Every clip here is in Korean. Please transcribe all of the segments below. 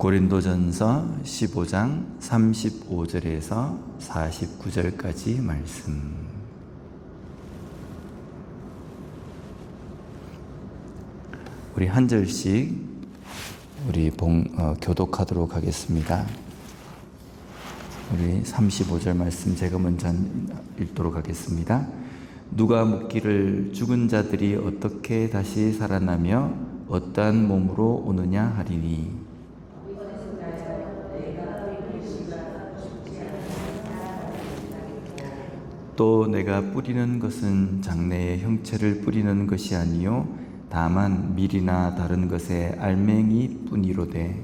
고린도전서 15장 35절에서 49절까지 말씀. 우리 한 절씩 우리 교독하도록 하겠습니다. 우리 35절 말씀 제가 먼저 읽도록 하겠습니다. 누가 묻기를 죽은 자들이 어떻게 다시 살아나며 어떠한 몸으로 오느냐 하리니, 또 내가 뿌리는 것은 장래의 형체를 뿌리는 것이 아니요 다만 밀이나 다른 것의 알맹이 뿐이로되,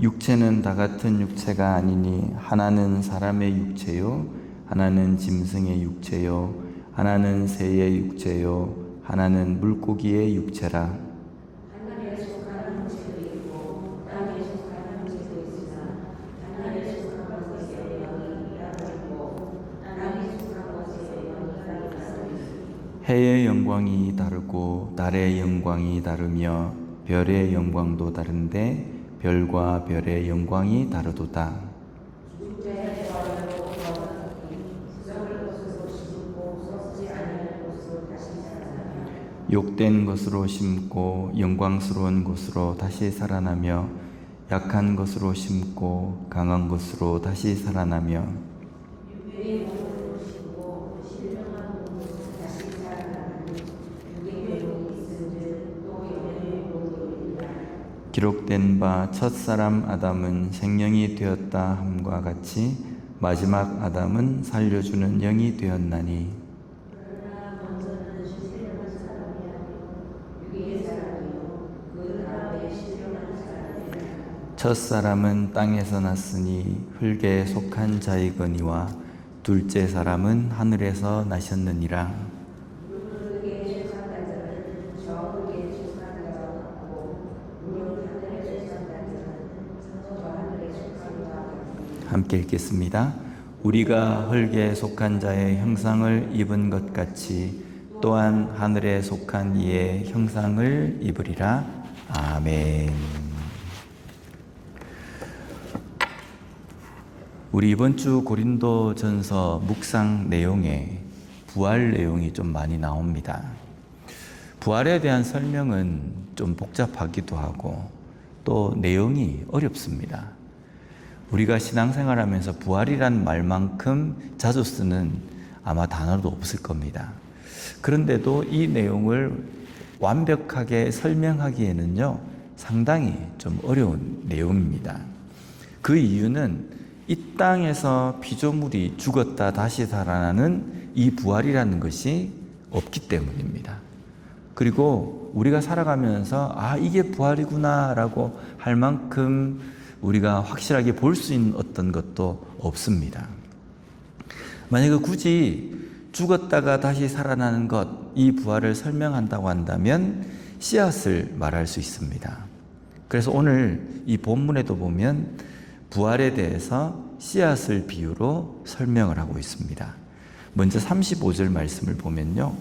육체는 다 같은 육체가 아니니 하나는 사람의 육체요 하나는 짐승의 육체요 하나는 새의 육체요 하나는 물고기의 육체라. 해의 영광이 다르고 달의 영광이 다르며 별의 영광도 다른데 별과 별의 영광이 다르도다. 욕된 것으로 심고 영광스러운 것으로 다시 살아나며 약한 것으로 심고 강한 것으로 다시 살아나며 기록된 바 첫사람 아담은 생명이 되었다 함과 같이 마지막 아담은 살려주는 영이 되었나니, 첫사람은 땅에서 났으니 흙에 속한 자이거니와 둘째 사람은 하늘에서 나셨느니라. 함께 읽겠습니다. 우리가 흙에 속한 자의 형상을 입은 것 같이 또한 하늘에 속한 이의 형상을 입으리라. 아멘. 우리 이번 주 고린도전서 묵상 내용에 부활 내용이 좀 많이 나옵니다. 부활에 대한 설명은 좀 복잡하기도 하고 또 내용이 어렵습니다. 우리가 신앙생활하면서 부활이란 말만큼 자주 쓰는 아마 단어도 없을 겁니다. 그런데도 이 내용을 완벽하게 설명하기에는요, 상당히 좀 어려운 내용입니다. 그 이유는 이 땅에서 피조물이 죽었다 다시 살아나는 이 부활이라는 것이 없기 때문입니다. 그리고 우리가 살아가면서 이게 부활이구나 라고 할 만큼 우리가 확실하게 볼 수 있는 어떤 것도 없습니다. 만약에 굳이 죽었다가 다시 살아나는 것, 이 부활을 설명한다고 한다면 씨앗을 말할 수 있습니다. 그래서 오늘 이 본문에도 보면 부활에 대해서 씨앗을 비유로 설명을 하고 있습니다. 먼저 35절 말씀을 보면요.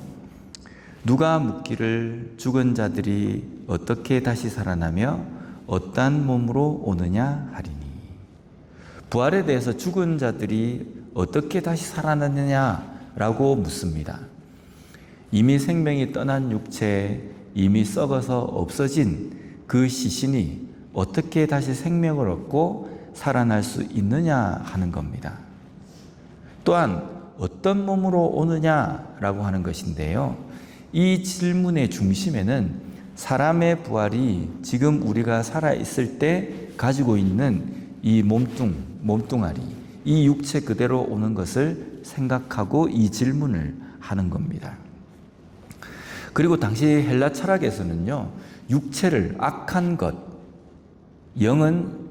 누가 묻기를 죽은 자들이 어떻게 다시 살아나며 어떠한 몸으로 오느냐 하리니. 부활에 대해서 죽은 자들이 어떻게 다시 살아나느냐라고 묻습니다. 이미 생명이 떠난 육체, 이미 썩어서 없어진 그 시신이 어떻게 다시 생명을 얻고 살아날 수 있느냐 하는 겁니다. 또한 어떤 몸으로 오느냐라고 하는 것인데요. 이 질문의 중심에는 사람의 부활이 지금 우리가 살아있을 때 가지고 있는 이 몸뚱아리, 이 육체 그대로 오는 것을 생각하고 이 질문을 하는 겁니다. 그리고 당시 헬라 철학에서는요, 육체를 악한 것, 영은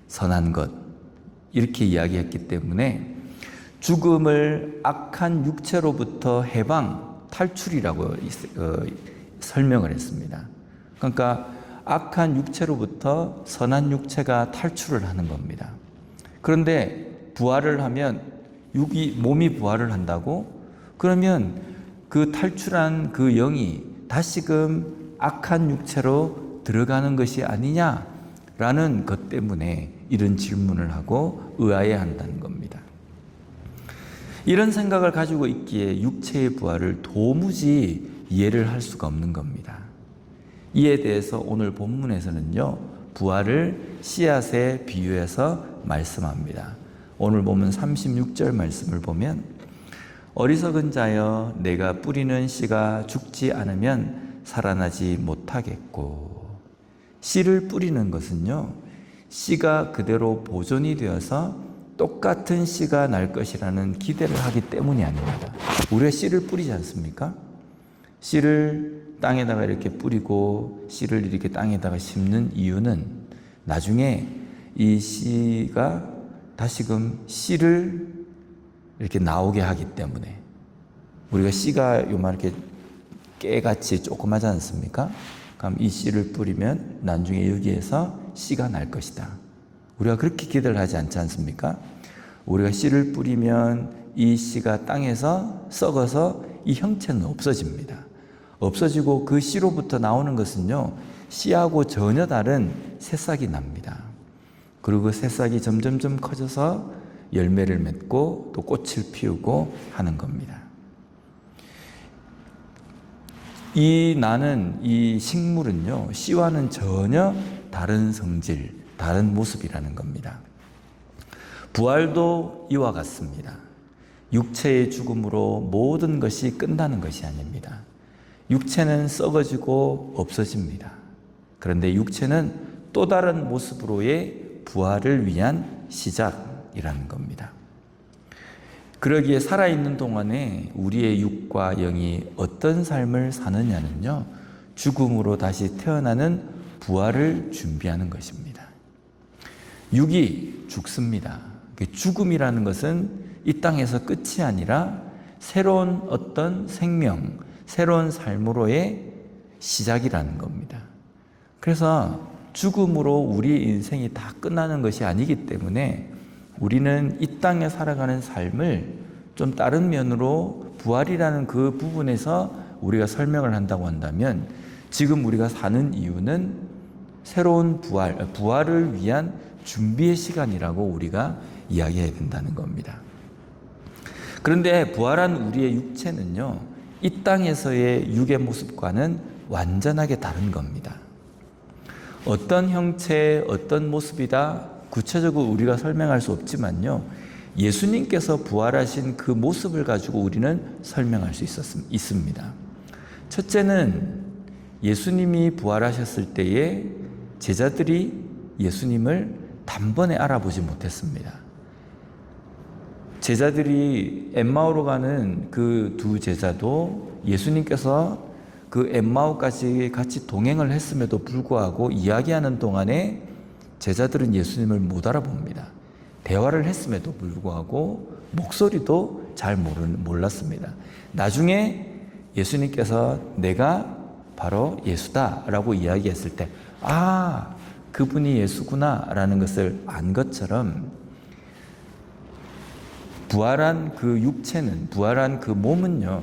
선한 것, 이렇게 이야기했기 때문에 죽음을 악한 육체로부터 해방, 탈출이라고 설명을 했습니다. 그러니까 악한 육체로부터 선한 육체가 탈출을 하는 겁니다. 그런데 부활을 하면 몸이 부활을 한다고? 그러면 그 탈출한 그 영이 다시금 악한 육체로 들어가는 것이 아니냐라는 것 때문에 이런 질문을 하고 의아해 한다는 겁니다. 이런 생각을 가지고 있기에 육체의 부활을 도무지 이해를 할 수가 없는 겁니다. 이에 대해서 오늘 본문에서는요, 부활을 씨앗에 비유해서 말씀합니다. 오늘 보면 36절 말씀을 보면 어리석은 자여 내가 뿌리는 씨가 죽지 않으면 살아나지 못하겠고, 씨를 뿌리는 것은요, 씨가 그대로 보존이 되어서 똑같은 씨가 날 것이라는 기대를 하기 때문이 아닙니다. 우리가 씨를 뿌리지 않습니까? 씨를 땅에다가 이렇게 뿌리고 씨를 이렇게 땅에다가 심는 이유는 나중에 이 씨가 다시금 씨를 이렇게 나오게 하기 때문에, 우리가 씨가 요만하게 깨같이 조그마하지 않습니까? 그럼 이 씨를 뿌리면 나중에 여기에서 씨가 날 것이다. 우리가 그렇게 기대를 하지 않지 않습니까? 우리가 씨를 뿌리면 이 씨가 땅에서 썩어서 이 형체는 없어집니다. 없어지고 그 씨로부터 나오는 것은요, 씨하고 전혀 다른 새싹이 납니다. 그리고 그 새싹이 점점점 커져서 열매를 맺고 또 꽃을 피우고 하는 겁니다. 이 식물은요, 씨와는 전혀 다른 성질, 다른 모습이라는 겁니다. 부활도 이와 같습니다. 육체의 죽음으로 모든 것이 끝나는 것이 아닙니다. 육체는 썩어지고 없어집니다. 그런데 육체는 또 다른 모습으로의 부활을 위한 시작이라는 겁니다. 그러기에 살아있는 동안에 우리의 육과 영이 어떤 삶을 사느냐는요, 죽음으로 다시 태어나는 부활을 준비하는 것입니다. 육이 죽습니다. 죽음이라는 것은 이 땅에서 끝이 아니라 새로운 어떤 생명, 새로운 삶으로의 시작이라는 겁니다. 그래서 죽음으로 우리 인생이 다 끝나는 것이 아니기 때문에 우리는 이 땅에 살아가는 삶을 좀 다른 면으로 부활이라는 그 부분에서 우리가 설명을 한다고 한다면, 지금 우리가 사는 이유는 새로운 부활을 위한 준비의 시간이라고 우리가 이야기해야 된다는 겁니다. 그런데 부활한 우리의 육체는요, 이 땅에서의 육의 모습과는 완전하게 다른 겁니다. 어떤 형체, 어떤 모습이다 구체적으로 우리가 설명할 수 없지만요, 예수님께서 부활하신 그 모습을 가지고 우리는 설명할 수 있습니다. 첫째는 예수님이 부활하셨을 때에 제자들이 예수님을 단번에 알아보지 못했습니다. 제자들이 엠마오로 가는 그 두 제자도 예수님께서 그 엠마오까지 같이 동행을 했음에도 불구하고 이야기하는 동안에 제자들은 예수님을 못 알아봅니다. 대화를 했음에도 불구하고 목소리도 잘 몰랐습니다. 나중에 예수님께서 내가 바로 예수다라고 이야기했을 때, 아, 그분이 예수구나라는 것을 안 것처럼 부활한 그 육체는, 부활한 그 몸은요,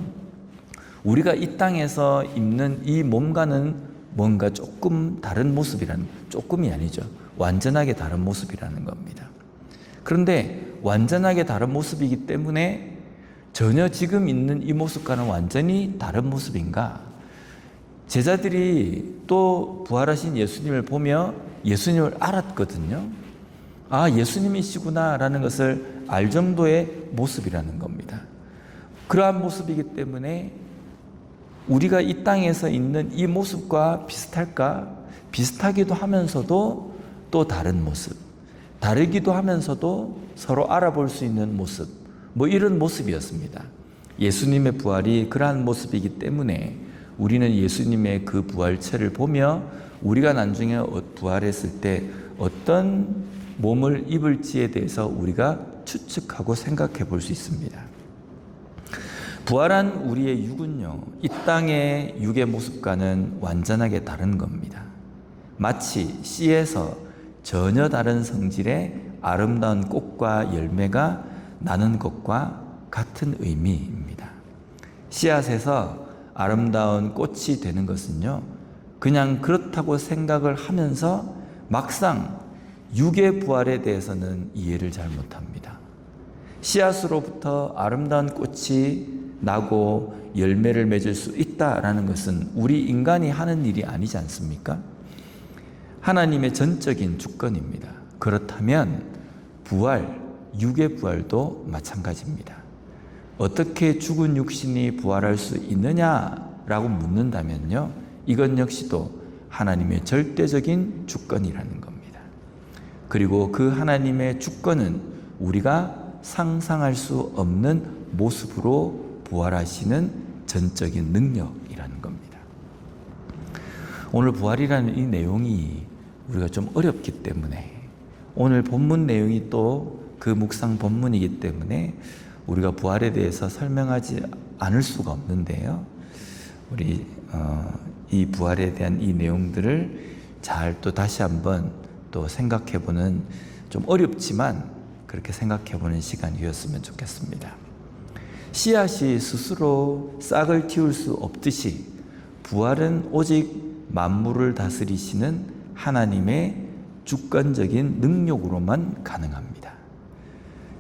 우리가 이 땅에서 입는 이 몸과는 뭔가 조금 다른 모습이라는, 조금이 아니죠. 완전하게 다른 모습이라는 겁니다. 그런데 완전하게 다른 모습이기 때문에 전혀 지금 있는 이 모습과는 완전히 다른 모습인가? 제자들이 또 부활하신 예수님을 보며 예수님을 알았거든요. 아, 예수님이시구나라는 것을 알 정도의 모습이라는 겁니다. 그러한 모습이기 때문에 우리가 이 땅에서 있는 이 모습과 비슷할까? 비슷하기도 하면서도 또 다른 모습, 다르기도 하면서도 서로 알아볼 수 있는 모습, 뭐 이런 모습이었습니다. 예수님의 부활이 그러한 모습이기 때문에 우리는 예수님의 그 부활체를 보며 우리가 나중에 부활했을 때 어떤 몸을 입을지에 대해서 우리가 추측하고 생각해 볼 수 있습니다. 부활한 우리의 육은요, 이 땅의 육의 모습과는 완전하게 다른 겁니다. 마치 씨에서 전혀 다른 성질의 아름다운 꽃과 열매가 나는 것과 같은 의미입니다. 씨앗에서 아름다운 꽃이 되는 것은요, 그냥 그렇다고 생각을 하면서 막상 육의 부활에 대해서는 이해를 잘 못합니다. 씨앗으로부터 아름다운 꽃이 나고 열매를 맺을 수 있다라는 것은 우리 인간이 하는 일이 아니지 않습니까? 하나님의 전적인 주권입니다. 그렇다면 부활, 육의 부활도 마찬가지입니다. 어떻게 죽은 육신이 부활할 수 있느냐라고 묻는다면요, 이것 역시도 하나님의 절대적인 주권이라는 겁니다. 그리고 그 하나님의 주권은 우리가 상상할 수 없는 모습으로 부활하시는 전적인 능력이라는 겁니다. 오늘 부활이라는 이 내용이 우리가 좀 어렵기 때문에, 오늘 본문 내용이 또 그 묵상 본문이기 때문에 우리가 부활에 대해서 설명하지 않을 수가 없는데요, 우리 이 부활에 대한 이 내용들을 잘 또 다시 한번 또 생각해보는, 좀 어렵지만 그렇게 생각해보는 시간이었으면 좋겠습니다. 씨앗이 스스로 싹을 틔울 수 없듯이 부활은 오직 만물을 다스리시는 하나님의 주권적인 능력으로만 가능합니다.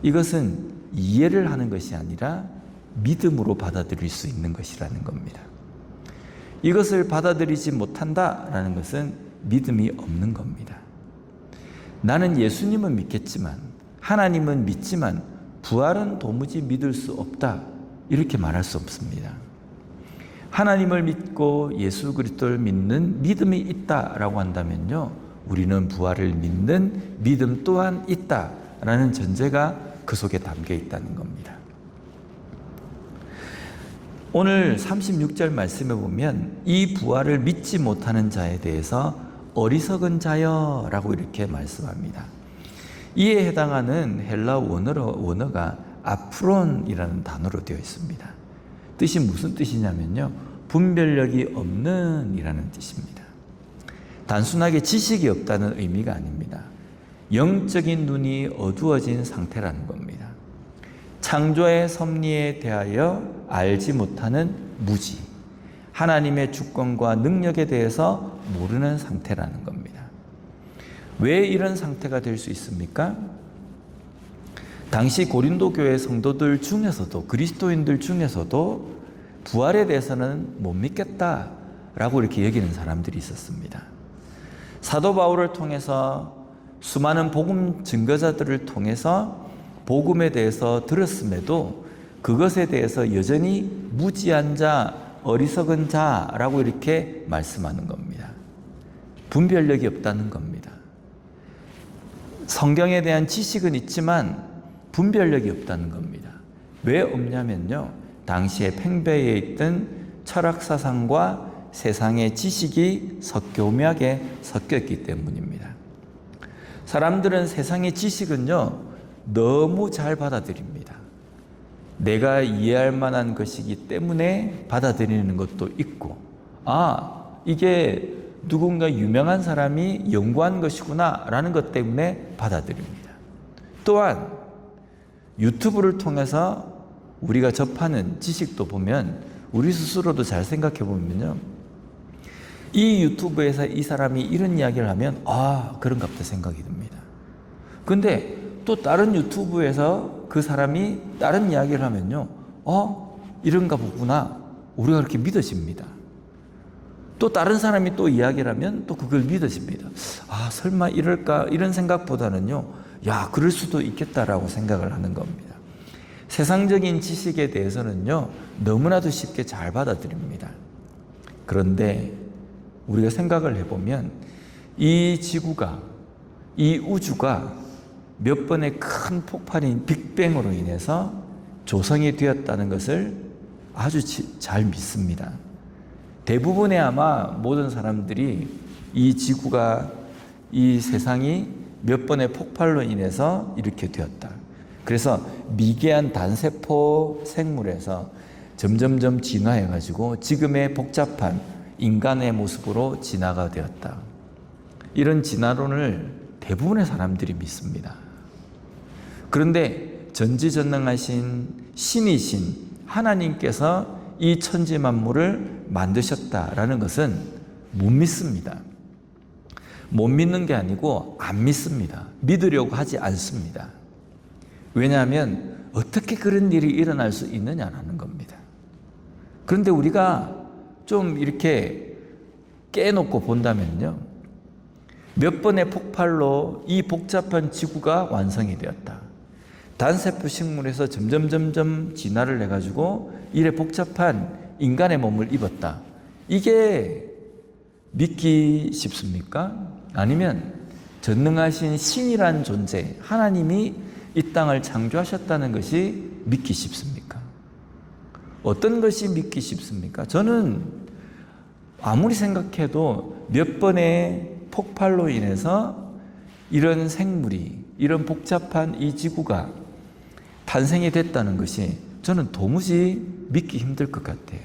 이것은 이해를 하는 것이 아니라 믿음으로 받아들일 수 있는 것이라는 겁니다. 이것을 받아들이지 못한다라는 것은 믿음이 없는 겁니다. 나는 예수님은 믿겠지만, 하나님은 믿지만 부활은 도무지 믿을 수 없다, 이렇게 말할 수 없습니다. 하나님을 믿고 예수 그리스도를 믿는 믿음이 있다라고 한다면요, 우리는 부활을 믿는 믿음 또한 있다라는 전제가 그 속에 담겨 있다는 겁니다. 오늘 36절 말씀에 보면 이 부활을 믿지 못하는 자에 대해서 어리석은 자여라고 이렇게 말씀합니다. 이에 해당하는 헬라 원어가 아프론이라는 단어로 되어 있습니다. 뜻이 무슨 뜻이냐면요, 분별력이 없는 이라는 뜻입니다. 단순하게 지식이 없다는 의미가 아닙니다. 영적인 눈이 어두워진 상태라는 겁니다. 창조의 섭리에 대하여 알지 못하는 무지, 하나님의 주권과 능력에 대해서 모르는 상태라는 겁니다. 왜 이런 상태가 될 수 있습니까? 당시 고린도 교회 성도들 중에서도, 그리스도인들 중에서도 부활에 대해서는 못 믿겠다라고 이렇게 여기는 사람들이 있었습니다. 사도 바울을 통해서 수많은 복음 증거자들을 통해서 복음에 대해서 들었음에도 그것에 대해서 여전히 무지한 자, 어리석은 자라고 이렇게 말씀하는 겁니다. 분별력이 없다는 겁니다. 성경에 대한 지식은 있지만 분별력이 없다는 겁니다. 왜 없냐면요, 당시에 팽배해 있던 철학 사상과 세상의 지식이 교묘하게 섞였기 때문입니다. 사람들은 세상의 지식은요, 너무 잘 받아들입니다. 내가 이해할 만한 것이기 때문에 받아들이는 것도 있고, 이게 누군가 유명한 사람이 연구한 것이구나 라는 것 때문에 받아들입니다. 또한 유튜브를 통해서 우리가 접하는 지식도 보면, 우리 스스로도 잘 생각해 보면요, 이 유튜브에서 이 사람이 이런 이야기를 하면 그런가 보다 생각이 듭니다. 근데 또 다른 유튜브에서 그 사람이 다른 이야기를 하면요, 이런가 보구나, 우리가 그렇게 믿어집니다. 또 다른 사람이 또 이야기를 하면 또 그걸 믿어집니다. 설마 이럴까, 이런 생각보다는요, 그럴 수도 있겠다라고 생각을 하는 겁니다. 세상적인 지식에 대해서는요, 너무나도 쉽게 잘 받아들입니다. 그런데 우리가 생각을 해보면 이 지구가, 이 우주가 몇 번의 큰 폭발인 빅뱅으로 인해서 조성이 되었다는 것을 아주 잘 믿습니다. 대부분의 아마 모든 사람들이 이 지구가, 이 세상이 몇 번의 폭발로 인해서 이렇게 되었다. 그래서 미개한 단세포 생물에서 점점점 진화해가지고 지금의 복잡한 인간의 모습으로 진화가 되었다. 이런 진화론을 대부분의 사람들이 믿습니다. 그런데 전지전능하신 신이신 하나님께서 이 천지 만물을 만드셨다라는 것은 못 믿습니다. 못 믿는 게 아니고 안 믿습니다. 믿으려고 하지 않습니다. 왜냐하면 어떻게 그런 일이 일어날 수 있느냐라는 겁니다. 그런데 우리가 좀 이렇게 깨놓고 본다면요, 몇 번의 폭발로 이 복잡한 지구가 완성이 되었다. 단세포 식물에서 점점 진화를 해가지고 이래 복잡한 인간의 몸을 입었다. 이게 믿기 쉽습니까? 아니면 전능하신 신이란 존재, 하나님이 이 땅을 창조하셨다는 것이 믿기 쉽습니까? 어떤 것이 믿기 쉽습니까? 저는 아무리 생각해도 몇 번의 폭발로 인해서 이런 생물이, 이런 복잡한 이 지구가 탄생이 됐다는 것이 저는 도무지 믿기 힘들 것 같아요.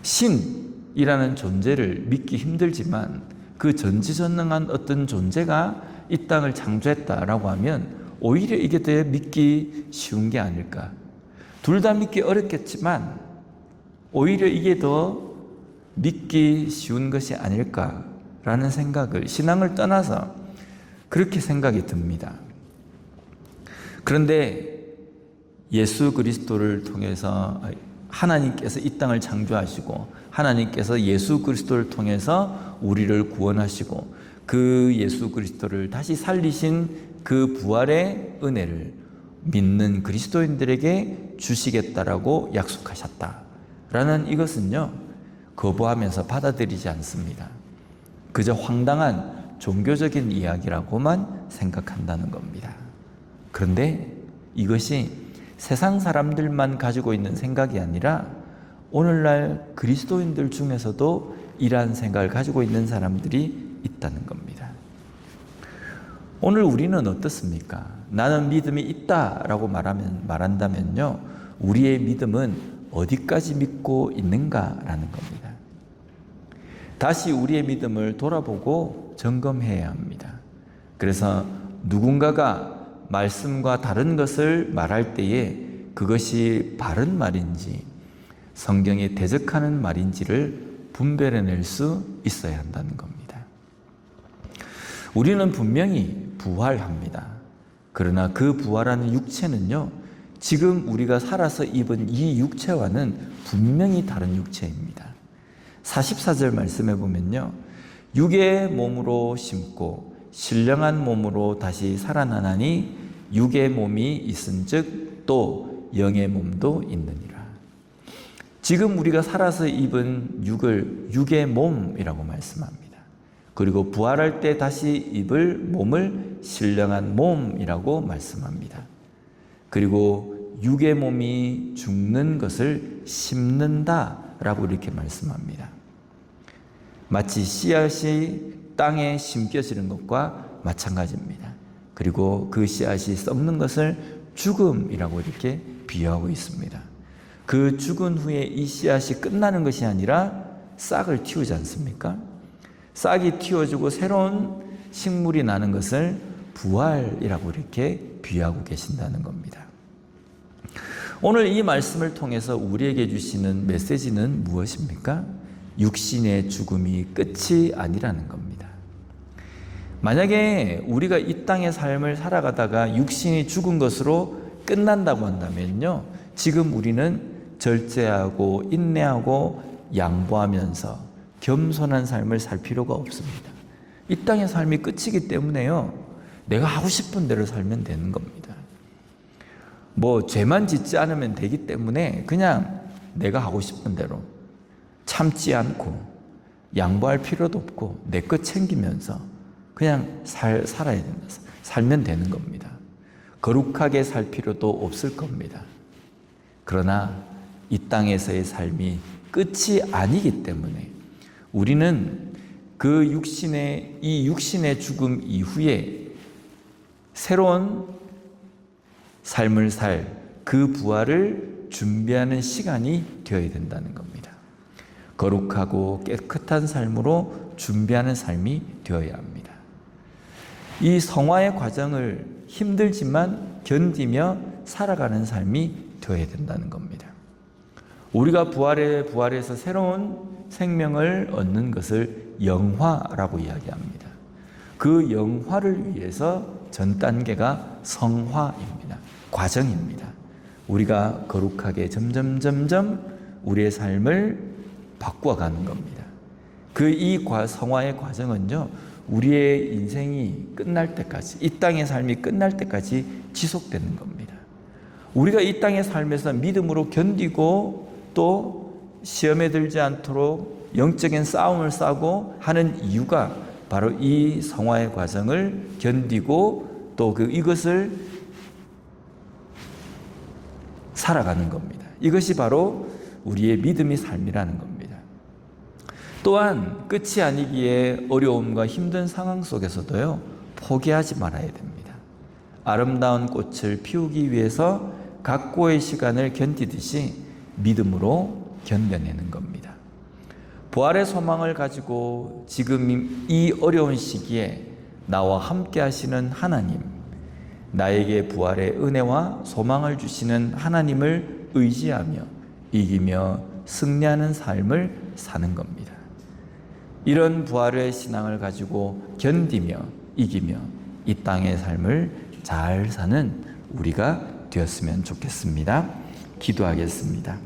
신이라는 존재를 믿기 힘들지만 그 전지전능한 어떤 존재가 이 땅을 창조했다라고 하면 오히려 이게 더 믿기 쉬운 게 아닐까. 둘 다 믿기 어렵겠지만 오히려 이게 더 믿기 쉬운 것이 아닐까라는 생각을, 신앙을 떠나서 그렇게 생각이 듭니다. 그런데 예수 그리스도를 통해서 하나님께서 이 땅을 창조하시고 하나님께서 예수 그리스도를 통해서 우리를 구원하시고 그 예수 그리스도를 다시 살리신 그 부활의 은혜를 믿는 그리스도인들에게 주시겠다라고 약속하셨다라는 이것은요, 거부하면서 받아들이지 않습니다. 그저 황당한 종교적인 이야기라고만 생각한다는 겁니다. 그런데 이것이 세상 사람들만 가지고 있는 생각이 아니라 오늘날 그리스도인들 중에서도 이러한 생각을 가지고 있는 사람들이 있다는 겁니다. 오늘 우리는 어떻습니까? 나는 믿음이 있다라고 말한다면요, 우리의 믿음은 어디까지 믿고 있는가라는 겁니다. 다시 우리의 믿음을 돌아보고 점검해야 합니다. 그래서 누군가가 말씀과 다른 것을 말할 때에 그것이 바른 말인지 성경에 대적하는 말인지를 분별해낼 수 있어야 한다는 겁니다. 우리는 분명히 부활합니다. 그러나 그 부활하는 육체는요, 지금 우리가 살아서 입은 이 육체와는 분명히 다른 육체입니다. 44절 말씀해 보면요, 육의 몸으로 심고 신령한 몸으로 다시 살아나나니 육의 몸이 있은즉 또 영의 몸도 있느니라. 지금 우리가 살아서 입은 육을 육의 몸이라고 말씀합니다. 그리고 부활할 때 다시 입을 몸을 신령한 몸이라고 말씀합니다. 그리고 육의 몸이 죽는 것을 심는다라고 이렇게 말씀합니다. 마치 씨앗이 땅에 심겨지는 것과 마찬가지입니다. 그리고 그 씨앗이 썩는 것을 죽음이라고 이렇게 비유하고 있습니다. 그 죽은 후에 이 씨앗이 끝나는 것이 아니라 싹을 틔우지 않습니까? 싹이 틔워지고 새로운 식물이 나는 것을 부활이라고 이렇게 비유하고 계신다는 겁니다. 오늘 이 말씀을 통해서 우리에게 주시는 메시지는 무엇입니까? 육신의 죽음이 끝이 아니라는 겁니다. 만약에 우리가 이 땅의 삶을 살아가다가 육신이 죽은 것으로 끝난다고 한다면요, 지금 우리는 절제하고 인내하고 양보하면서 겸손한 삶을 살 필요가 없습니다. 이 땅의 삶이 끝이기 때문에요, 내가 하고 싶은 대로 살면 되는 겁니다. 죄만 짓지 않으면 되기 때문에 그냥 내가 하고 싶은 대로 참지 않고 양보할 필요도 없고 내 것 챙기면서 그냥 살아야 된다. 살면 되는 겁니다. 거룩하게 살 필요도 없을 겁니다. 그러나 이 땅에서의 삶이 끝이 아니기 때문에 우리는 이 육신의 죽음 이후에 새로운 삶을 살 그 부활을 준비하는 시간이 되어야 된다는 겁니다. 거룩하고 깨끗한 삶으로 준비하는 삶이 되어야 합니다. 이 성화의 과정을 힘들지만 견디며 살아가는 삶이 되어야 된다는 겁니다. 우리가 부활해서 새로운 생명을 얻는 것을 영화라고 이야기합니다. 그 영화를 위해서 전 단계가 성화입니다. 과정입니다. 우리가 거룩하게 점점 우리의 삶을 바꾸어가는 겁니다. 이 성화의 과정은요, 우리의 인생이 끝날 때까지, 이 땅의 삶이 끝날 때까지 지속되는 겁니다. 우리가 이 땅의 삶에서 믿음으로 견디고 또 시험에 들지 않도록 영적인 싸움을 싸고 하는 이유가 바로 이 성화의 과정을 견디고 또 이것을 살아가는 겁니다. 이것이 바로 우리의 믿음의 삶이라는 겁니다. 또한 끝이 아니기에 어려움과 힘든 상황 속에서도요, 포기하지 말아야 됩니다. 아름다운 꽃을 피우기 위해서 각고의 시간을 견디듯이 믿음으로 견뎌내는 겁니다. 부활의 소망을 가지고 지금 이 어려운 시기에 나와 함께 하시는 하나님, 나에게 부활의 은혜와 소망을 주시는 하나님을 의지하며 이기며 승리하는 삶을 사는 겁니다. 이런 부활의 신앙을 가지고 견디며 이기며 이 땅의 삶을 잘 사는 우리가 되었으면 좋겠습니다. 기도하겠습니다.